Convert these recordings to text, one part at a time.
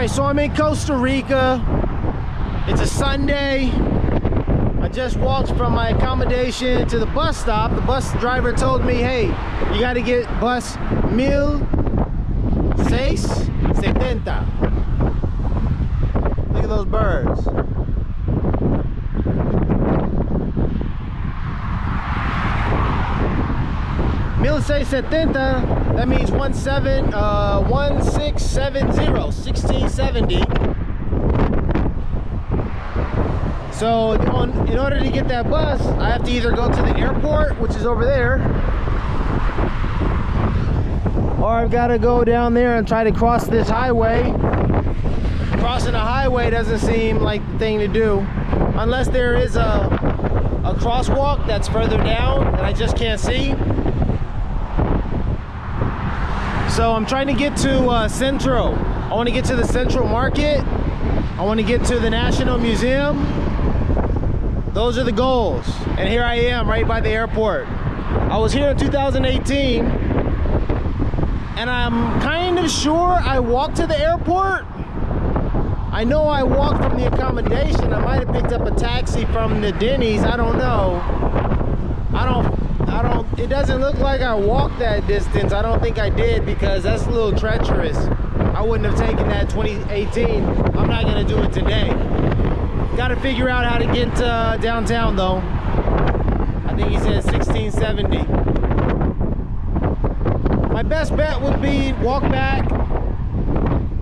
right, so I'm in Costa Rica. It's a Sunday. I just walked from my accommodation to the bus stop. The bus driver told me, hey, you got to get bus 1670. Look at those birds. That means 1670. So in order to get that bus, I have to either go to the airport, which is over there, or I've got to go down there and try to cross this highway. Crossing a highway doesn't seem like the thing to do, unless there is a crosswalk that's further down that I just can't see. So I'm trying to get to Centro. I want to get to the Central Market. I want to get to the National Museum. Those are the goals. And here I am right by the airport. I was here in 2018 and I'm kind of sure I walked to the airport. I know I walked from the accommodation. I might have picked up a taxi from the Denny's. I don't know. It doesn't look like I walked that distance. I don't think I did, because that's a little treacherous. I wouldn't have taken that 2018. I'm not gonna do it today. Got to figure out how to get downtown though. I think he said 1670. My best bet would be walk back,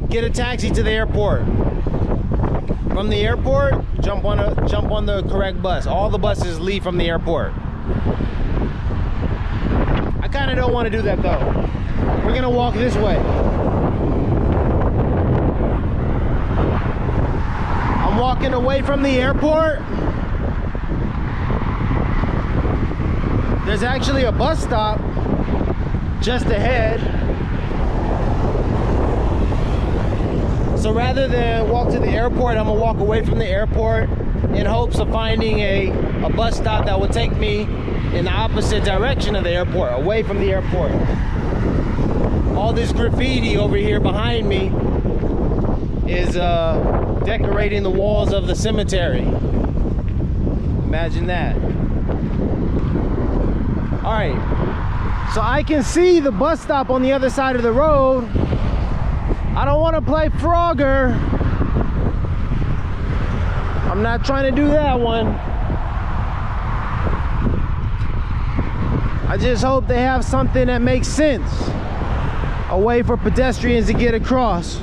get a taxi to the airport. From the airport, jump on the correct bus. All the buses leave from the airport. I kind of don't want to do that though. We're gonna walk this way. I'm walking away from the airport. There's actually a bus stop just ahead. So rather than walk to the airport, I'm gonna walk away from the airport in hopes of finding a bus stop that will take me in the opposite direction of the airport, away from the airport. All this graffiti over here behind me is decorating the walls of the cemetery. Imagine that. All right, so I can see the bus stop on the other side of the road. I don't want to play Frogger. I'm not trying to do that one. I just hope they have something that makes sense. A way for pedestrians to get across.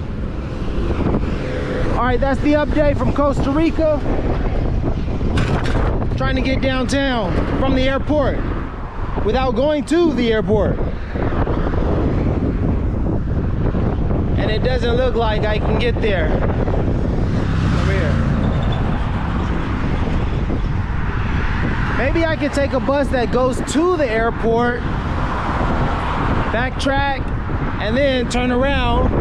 All right, that's the update from Costa Rica. Trying to get downtown from the airport without going to the airport. And it doesn't look like I can get there. Over here. Maybe I could take a bus that goes to the airport, backtrack, and then turn around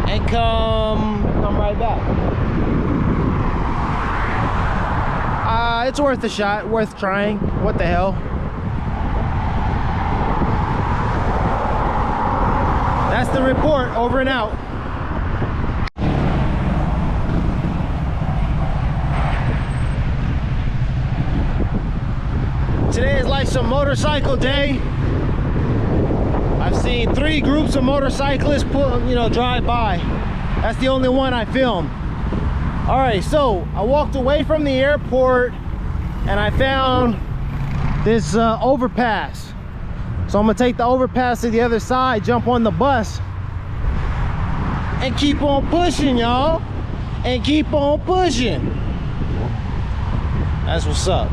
and come right back. It's worth a shot, worth trying. What the hell? That's the report, over and out. Today is like some motorcycle day. I've seen 3 groups of motorcyclists drive by. That's the only one I filmed. All right, so I walked away from the airport and I found this overpass. So I'm gonna take the overpass to the other side, jump on the bus, and keep on pushing, y'all. And keep on pushing. That's what's up.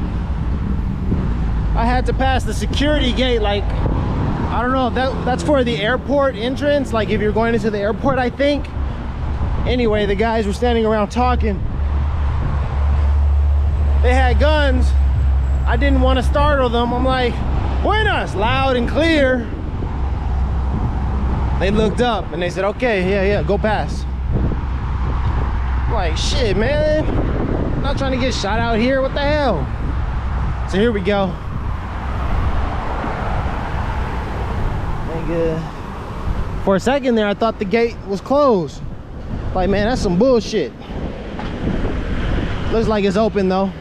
I had to pass the security gate, like, I don't know, that's for the airport entrance, like if you're going into the airport, I think. Anyway, the guys were standing around talking. They had guns. I didn't want to startle them. I'm like, buenas, loud and clear. They looked up and they said, okay, yeah, go past. I'm like, shit, man. I'm not trying to get shot out here. What the hell? So here we go. Nigga, For a second there, I thought the gate was closed. Like, man, that's some bullshit. Looks like it's open though.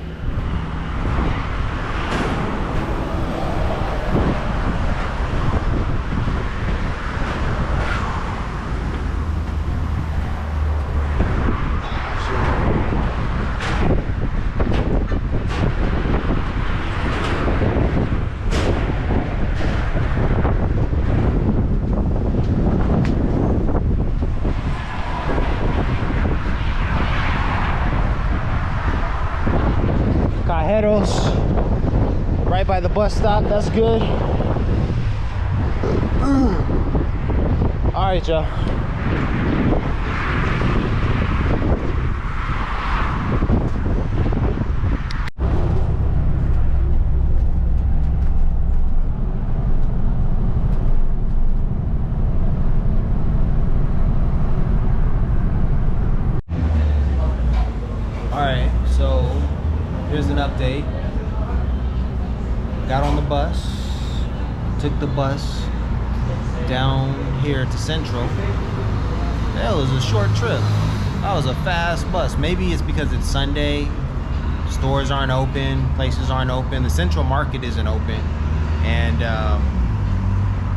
Right by the bus stop, that's good. All right, y'all. All right, so here's an update. Got on the bus, took the bus down here to Central. That was a short trip. That was a fast bus. Maybe it's because it's Sunday, stores aren't open, places aren't open, the Central Market isn't open. And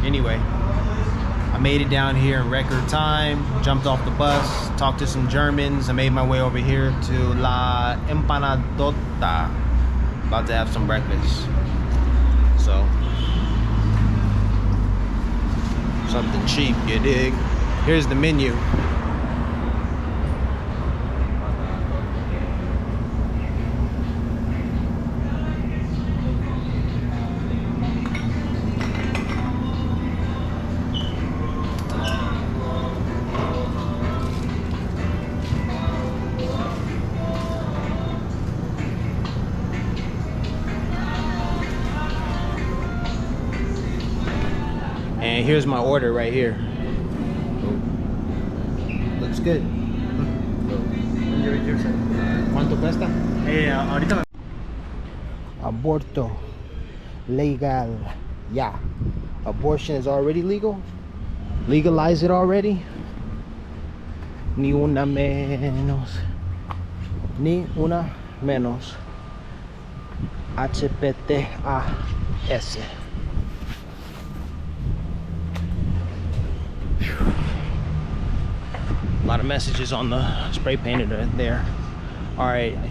anyway, I made it down here in record time, jumped off the bus, talked to some Germans. I made my way over here to La Empanadota. About to have some breakfast. So, something cheap, you dig? Here's the menu. And here's my order right here. Looks good. ¿Cuánto cuesta? Ahorita. Aborto legal. Yeah. Abortion is already legal. Legalize it already. Ni una menos. Ni una menos. HPTAS. A lot of messages on the spray painted there. All right, I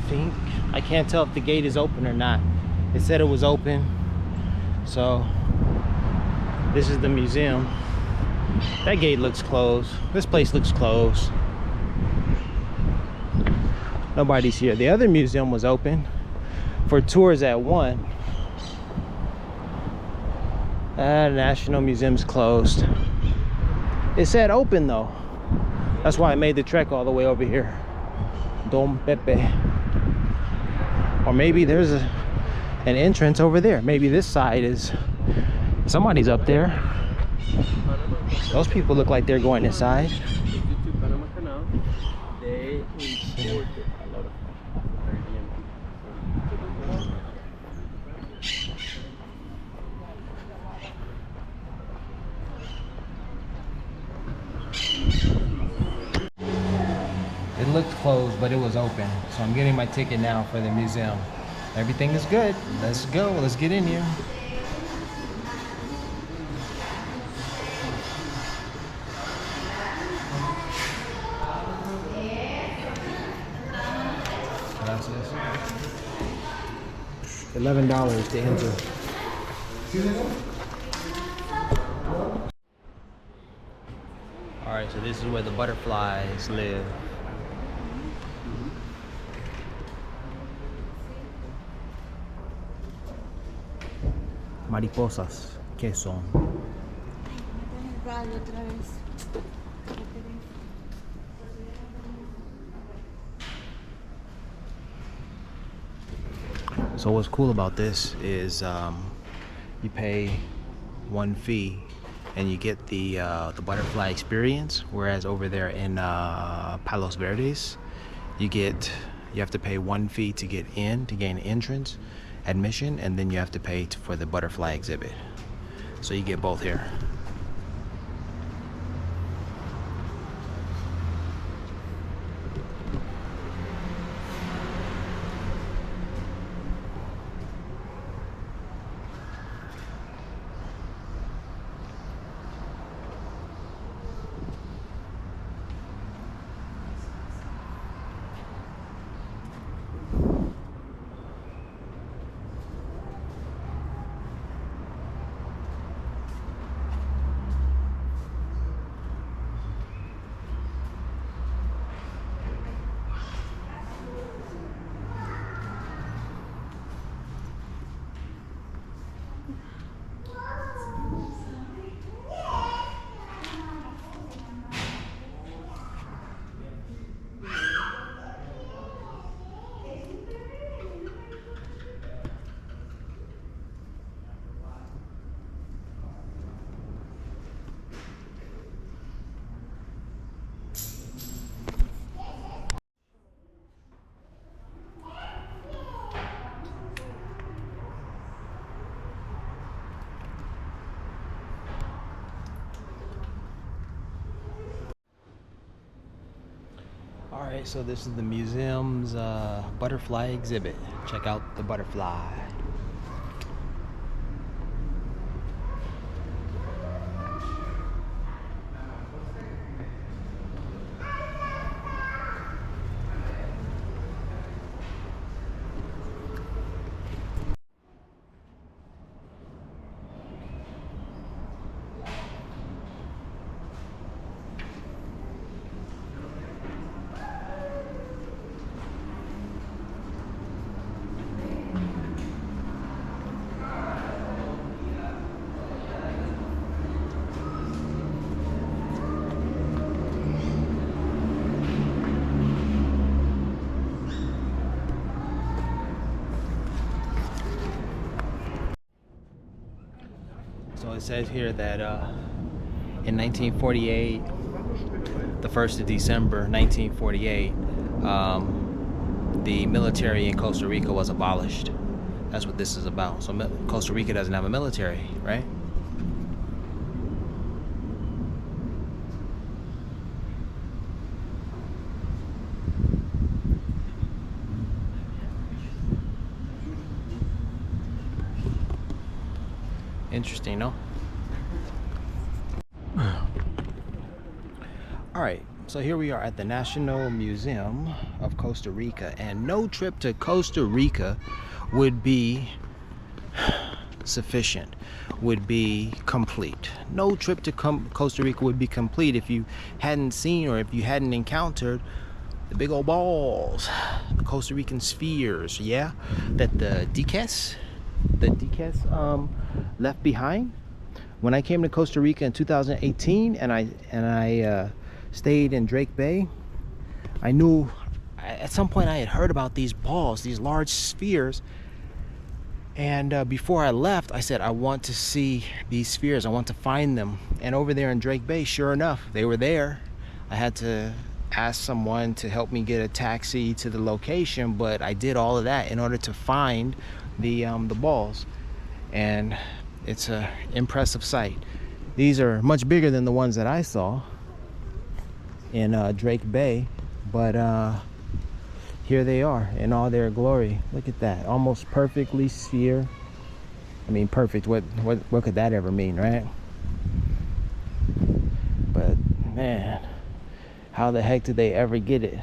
think I can't tell if the gate is open or not. It said it was open, so this is the museum. That gate looks closed. This place looks closed. Nobody's here. The other museum was open for tours at 1. National Museum's closed. It said open though. That's why I made the trek all the way over here. Dom Pepe. Or maybe there's an entrance over there. Maybe this side is, somebody's up there. Those people look like they're going inside. It looked closed, but it was open. So I'm getting my ticket now for the museum. Everything is good. Let's go. Let's get in here. Gracias. $11 to enter. All right, so this is where the butterflies live. Mariposas, ¿qué son? So what's cool about this is you pay one fee and you get the butterfly experience, whereas over there in Palos Verdes you have to pay one fee to get in, to gain entrance admission, and then you have to pay for the butterfly exhibit. So you get both here. Alright, so this is the museum's butterfly exhibit. Check out the butterfly. So it says here that in 1948, the 1st of December 1948, the military in Costa Rica was abolished. That's what this is about. So Costa Rica doesn't have a military, right? Interesting, no? Alright, so here we are at the National Museum of Costa Rica, and no trip to Costa Rica would be sufficient, would be complete. No trip to Costa Rica would be complete if you hadn't seen or if you hadn't encountered the big old balls, the Costa Rican spheres, yeah? That the Ticas left behind. When I came to Costa Rica in 2018 and I stayed in Drake Bay, I knew at some point I had heard about these balls, these large spheres, and before I left I said I want to see these spheres, I want to find them. And over there in Drake Bay, sure enough, they were there. I had to ask someone to help me get a taxi to the location, but I did all of that in order to find the balls, and it's a impressive sight. These are much bigger than the ones that I saw in Drake Bay, but here they are in all their glory. Look at that, almost perfectly sphere. I mean, perfect. What could that ever mean, right? But man, how the heck did they ever get it?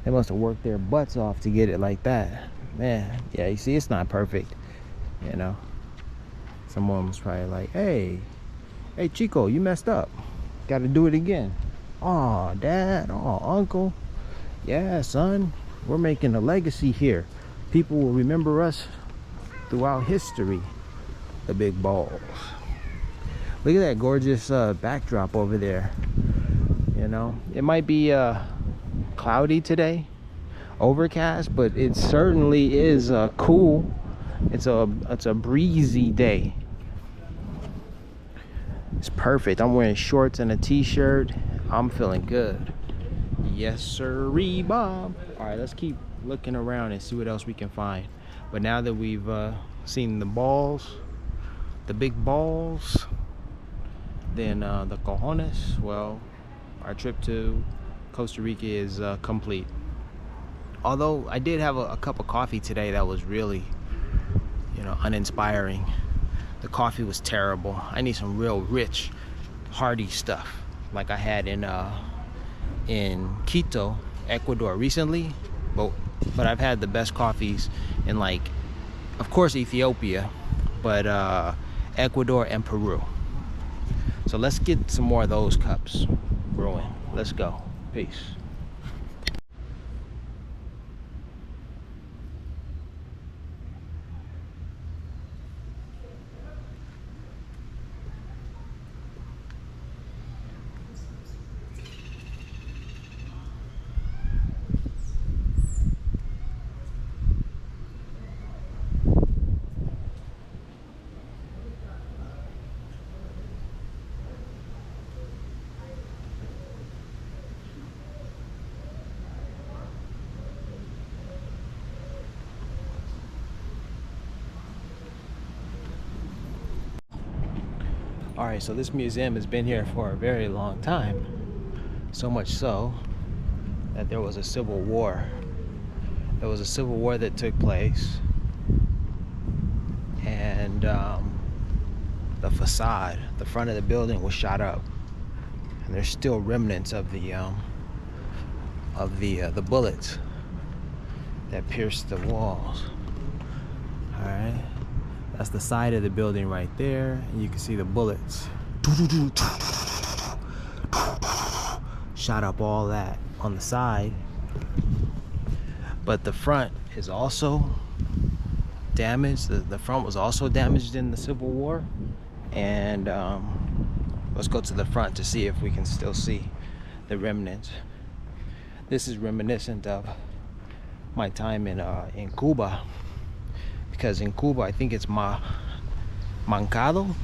They must have worked their butts off to get it like that. Man, yeah, you see, it's not perfect, you know. Someone was probably like, hey Chico, you messed up, gotta do it again. Oh, Dad, oh, Uncle, yeah, son, we're making a legacy here. People will remember us throughout history. The big balls. Look at that gorgeous backdrop over there. You know, it might be cloudy today, overcast, but it certainly is cool. It's a breezy day. It's perfect. I'm wearing shorts and a t-shirt. I'm feeling good. Yes sirree, Bob. All right, let's keep looking around and see what else we can find. But now that we've seen the balls, the big balls, then the cojones, well, our trip to Costa Rica is complete. Although I did have a cup of coffee today that was really, you know, uninspiring. The coffee was terrible. I need some real rich, hearty stuff like I had in Quito, Ecuador recently. But I've had the best coffees in, like, of course Ethiopia, but Ecuador and Peru. So let's get some more of those cups brewing. Let's go. Peace. Alright, so this museum has been here for a very long time. So much so that there was a civil war. There was a civil war that took place, and the facade, the front of the building, was shot up, and there's still remnants of the bullets that pierced the walls. All right, that's the side of the building right there, and you can see the bullets shot up all that on the side. But the front is also damaged. The front was also damaged in the Civil War. And let's go to the front to see if we can still see the remnants. This is reminiscent of my time in Cuba, because in Cuba, I think it's Mancado,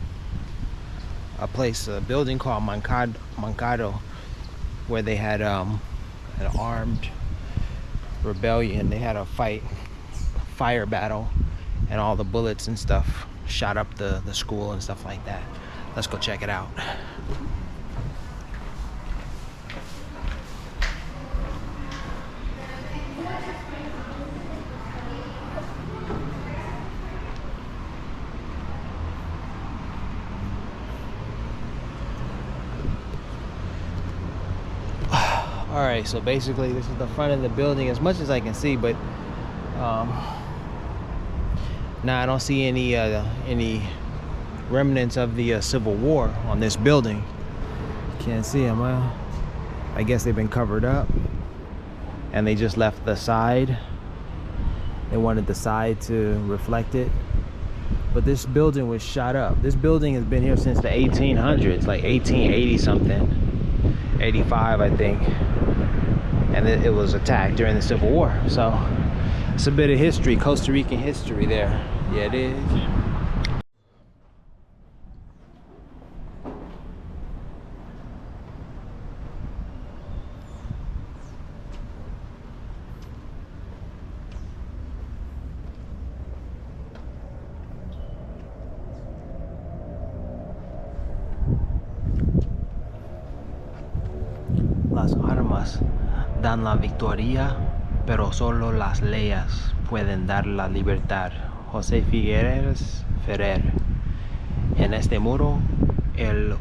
a building called Mancado, where they had an armed rebellion. They had a fire battle, and all the bullets and stuff shot up the school and stuff like that. Let's go check it out. All right, so basically this is the front of the building as much as I can see, but now I don't see any remnants of the Civil War on this building. Can't see them. I guess they've been covered up, and they just left the side. They wanted the side to reflect it, but this building was shot up. This building has been here since the 1800s, like 1880 something, 85 I think, and it was attacked during the Civil War. So it's a bit of history, Costa Rican history there. Yeah, it is. Las armas dan la victoria, pero solo las leyes pueden dar la libertad. José Figueres Ferrer. En este muro, el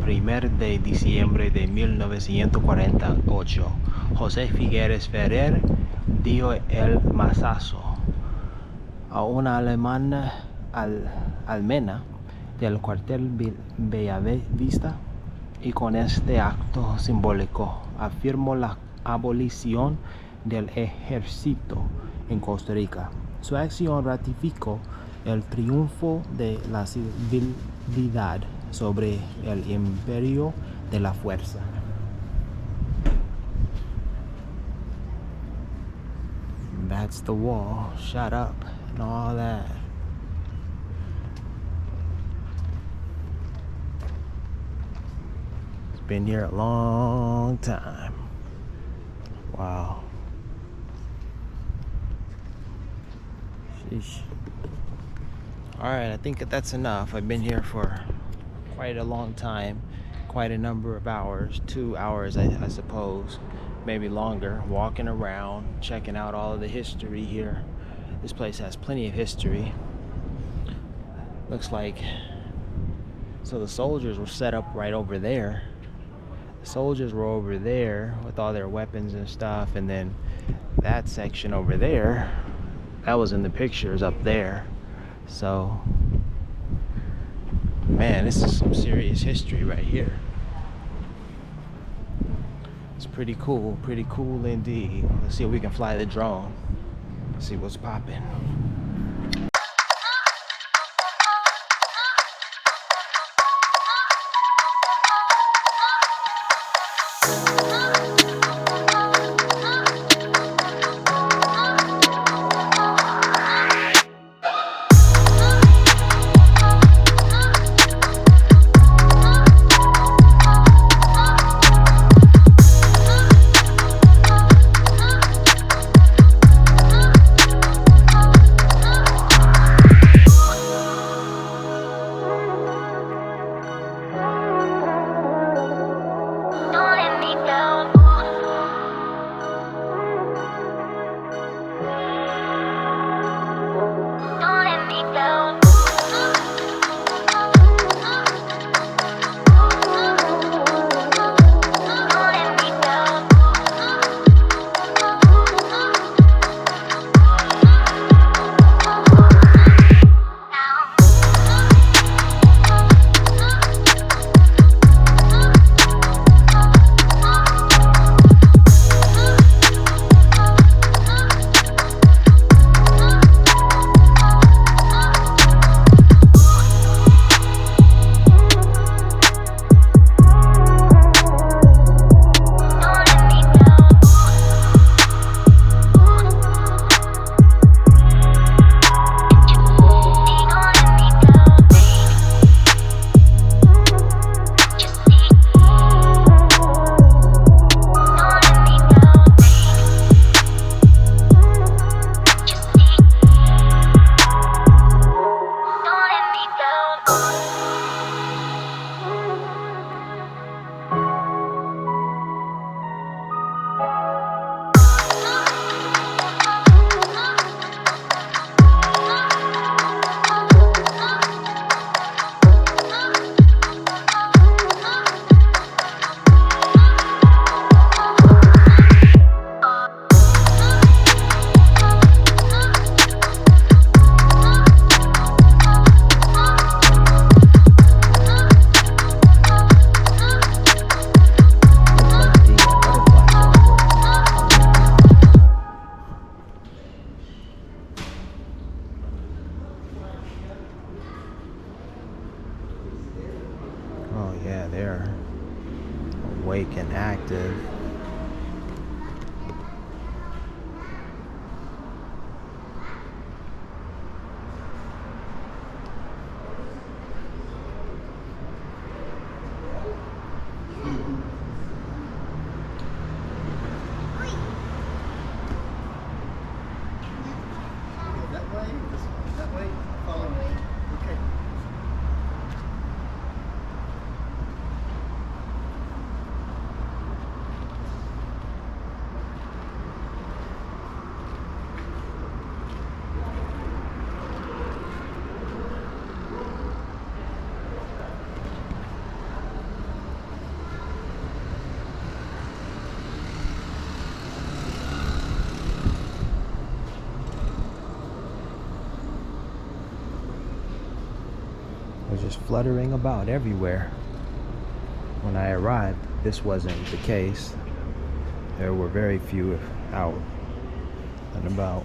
1 de diciembre de 1948, José Figueres Ferrer dio el mazazo a una almena del cuartel Bellavista, y con este acto simbólico afirmó la abolición del ejército en Costa Rica. Su acción ratificó el triunfo de la civilidad sobre el imperio de la fuerza. That's the wall shut up and all that. It's been here a long time. Wow. Sheesh. Alright, I think that's enough. I've been here for quite a long time, quite a number of hours, 2 hours I suppose, maybe longer, walking around, checking out all of the history here. This place has plenty of history. Looks like, so the soldiers were set up right over there. The soldiers were over there with all their weapons and stuff, and then that section over there, that was in the pictures up there. So, man, this is some serious history right here. It's pretty cool indeed. Let's see if we can fly the drone. See what's popping. awake and active. Was just fluttering about everywhere. When I arrived, this wasn't the case. There were very few out and about.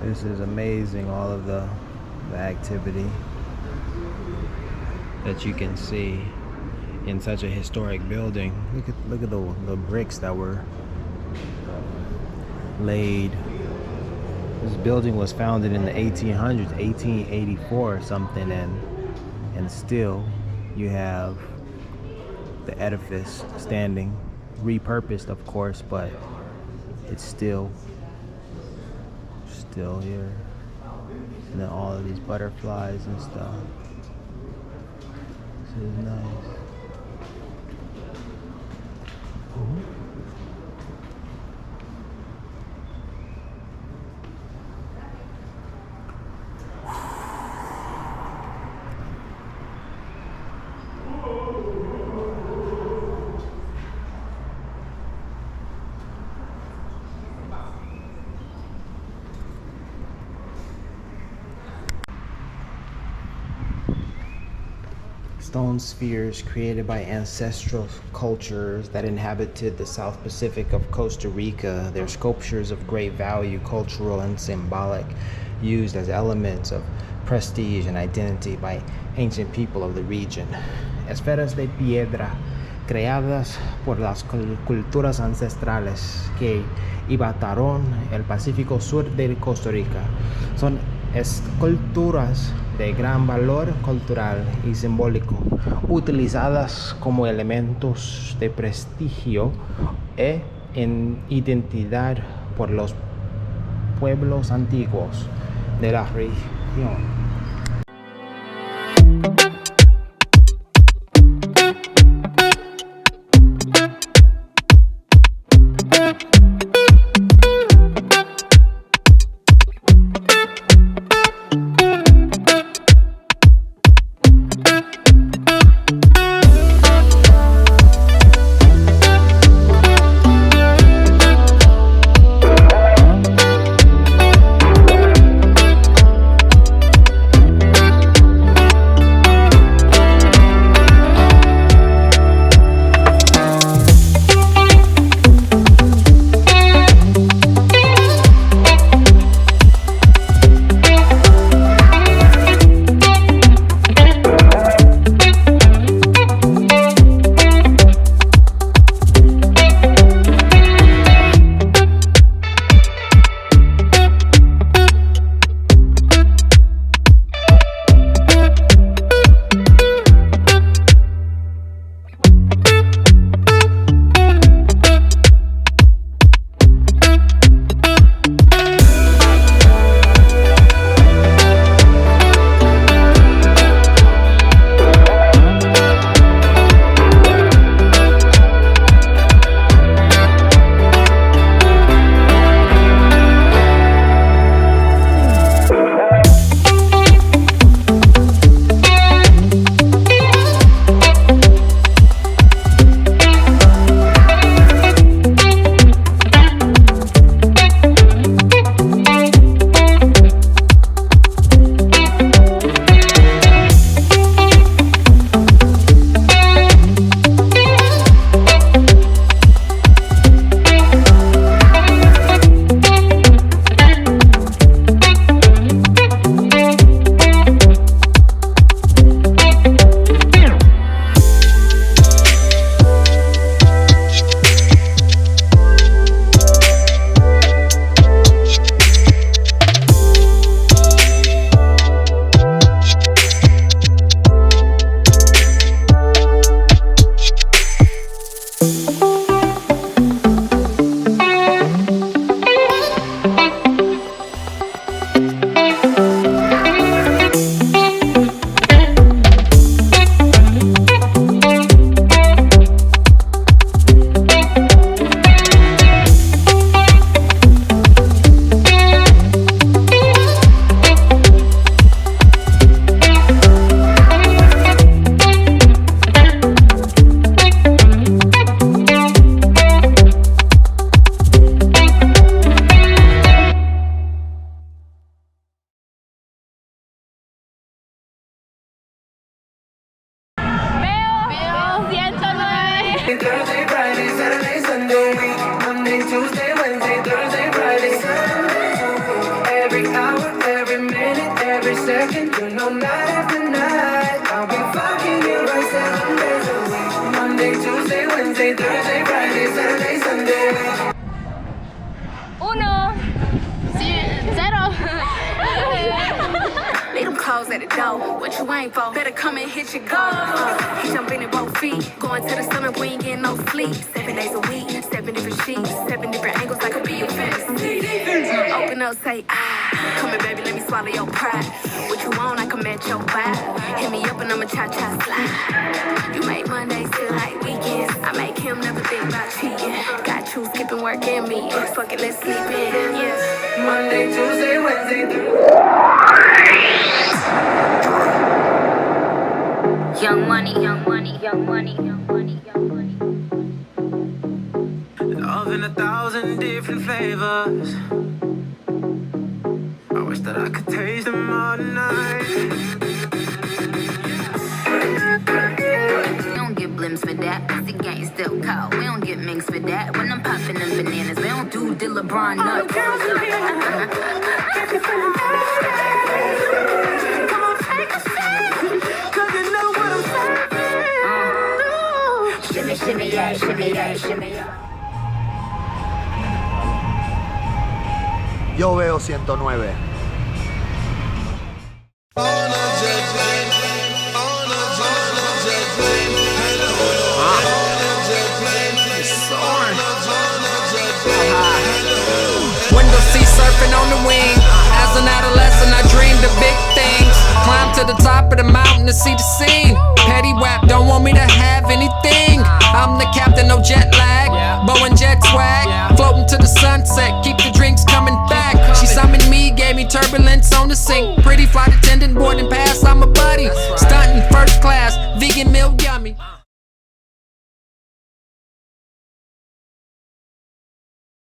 This is amazing, all of the activity that you can see in such a historic building. Look at the bricks that were laid. This building was founded in the 1800s, 1884 or something, and still you have the edifice standing, repurposed of course, but it's still here. And then all of these butterflies and stuff. This is nice. Stone spheres created by ancestral cultures that inhabited the South Pacific of Costa Rica. They're sculptures of great value, cultural and symbolic, used as elements of prestige and identity by ancient people of the region. Esferas de piedra creadas por las culturas ancestrales que habitaron el Pacífico Sur de Costa Rica. Son esculturas de gran valor cultural y simbólico, utilizadas como elementos de prestigio e identidad por los pueblos antiguos de la región. Thursday, Friday, Saturday, Sunday. Monday, Tuesday, Wednesday, Thursday, Friday, Sunday. Every hour, every minute, every second, you know, night after night, I'll be fucking you right 7 days a week. Monday, Tuesday, Wednesday, Thursday, Friday, Saturday, Sunday. Uno. Zero. Leave them clothes at the door. What you ain't for? Better come and hit your goal. He jumping in both feet. Going to the summer, we ain't getting no sleep. 7 days a week, 7 different sheets, 7 different angles. I could be your fence. Open up, say ah. Come here, baby, let me swallow your pride. What you want, I can match your vibe. Hit me up and I'ma cha-cha slide. You make Mondays feel like weekends. I make him never think about cheating. Got you skipping work and me. Fuck it, let's sleep in. Yeah. Monday, Tuesday, Wednesday, Thursday. Young money, young money, young money, young money, young money. Love in 1,000 different flavors. I wish that I could taste them all night. We don't get blimps for that. The game still cold. We don't get minks for that. When I'm popping them bananas, we don't do the LeBron nuts. Come on, take a shot, 'cause you know what I'm saying. Shimmy, shimmy, yeah, shimmy, yeah, shimmy, yeah. Yo veo 109. Window seat surfing on the wing. As an adolescent, I dreamed of big things. Climb to the top of the mountain to see the scene. Petty wap, don't want me to have anything. I'm the captain, no jet lag. Boeing jet swag. Floating to the sunset, keep the drinks coming back. She summoned me, gave me turbulence on the sink. Pretty flight attendant boarding